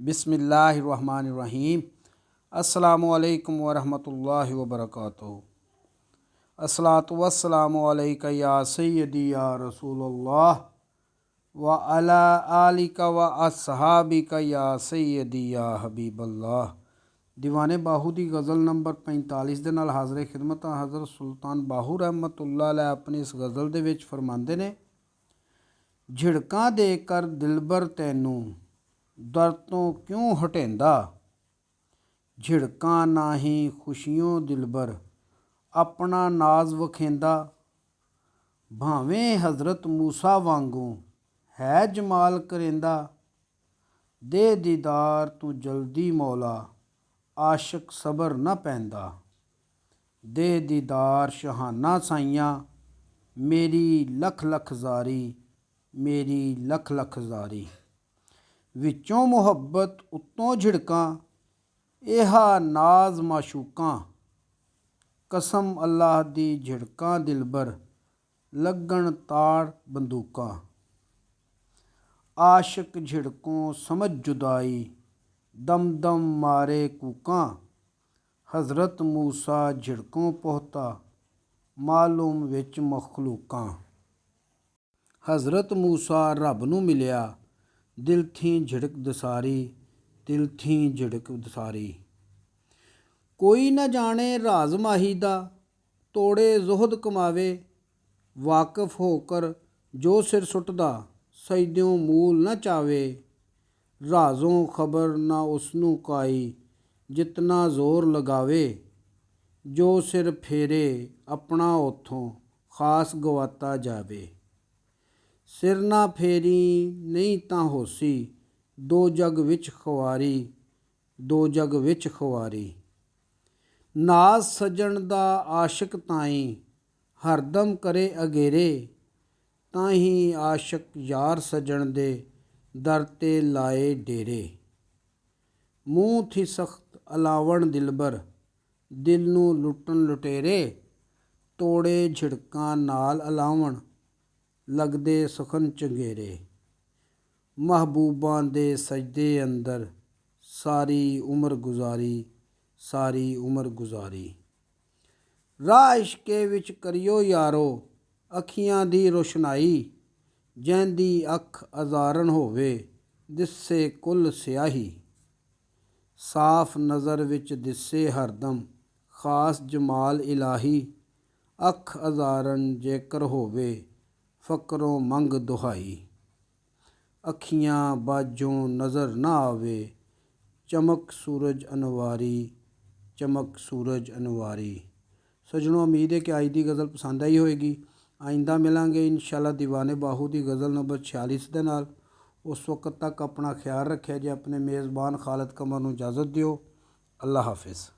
बिस्मिल्लाहिर्रहमानिर्रहीम। अस्सलामुअलैकुम वरहमतुल्लाहि वबरकातुहू। अस्सलातु वस्सलामु अलैका या सय्यदी या रसूलल्लाह व अला आलिका व अस्हाबिका या सय्यदी या हबीबल्लाह। दीवाने बाहू की गज़ल नंबर 45 के नाल हाज़िर खिदमत हज़रत सुल्तान बाहू रहमतुल्लाह अलैह अपनी इस गज़ल दे विच फरमांदे ने, झिड़कां दे कर दिलबर तैनू दर तो क्यों हटेंदा, झिड़कां नाही खुशियों दिलबर अपना नाज वखेंदा, भावें हज़रत मूसा वांगू है जमाल करेंदा, दे दीदार तू जल्दी मौला आशिक सबर न पैंदा, दे दीदार शहाना साइयां मेरी लख लख जारी, मेरी लख लख जारी। विचों मुहब्बत उत्तों झिड़कां इहा नाज माशूकां, कसम अल्लाह दी झिड़कां दिलबर लगन ताड़ बंदूकां। आशिक झिड़कों समझ जुदाई दम दम मारे कूकां, हज़रत मूसा झिड़कों पहुता मालूम विच मखलूकां। हज़रत मूसा रब नूं मिलिया दिल थी झिड़क दसारी, दिल थी झिड़क दसारी। कोई न जाने राज माही दा तोड़े जुहद कमावे, वाकिफ होकर जो सिर सुटदा सजद्यों मूल न चावे, राजों खबर न उसनू काई जितना जोर लगावे, जो सिर फेरे अपना उथों खास गवाता जावे। सिर ना फेरी नहीं तां होसी दो जग विच खुआरी, दो जग विच खुआरी। नाज सजन दा आशिक ताई हरदम करे अगेरे, ताही आशिक यार सजन दे दर ते लाए डेरे। मूँह थी सख्त अलावण दिलबर दिल नूं लुटन लुटेरे, तोड़े झिड़कां नाल अलावण लगदे सुखन चंगेरे। महबूबां दे सजदे अंदर सारी उम्र गुजारी, सारी उम्र गुजारी। राह इश्के विच करियो यारो अखियां दी रोशनाई, जैंदी अख अजारन होवे दिसे कुल स्याही। साफ नज़र विच दिसे हरदम खास जमाल इलाही, अख अजारन जेकर होवे फ़करों मंग दुहाई। अखियां बाजों नज़र ना आवे चमक सूरज अनवारी, चमक सूरज अनवारी। सजनों, उम्मीद है कि अज की गज़ल पसंद आई होएगी। आइंदा मिलांगे इंशाअल्लाह दीवाने बाहू की गज़ल नंबर 46 के नाल। उस वक्त तक अपना ख्याल रखिया जे। अपने मेज़बान खालिद कमर नूं इजाज़त दिओ। अल्लाह हाफिज़।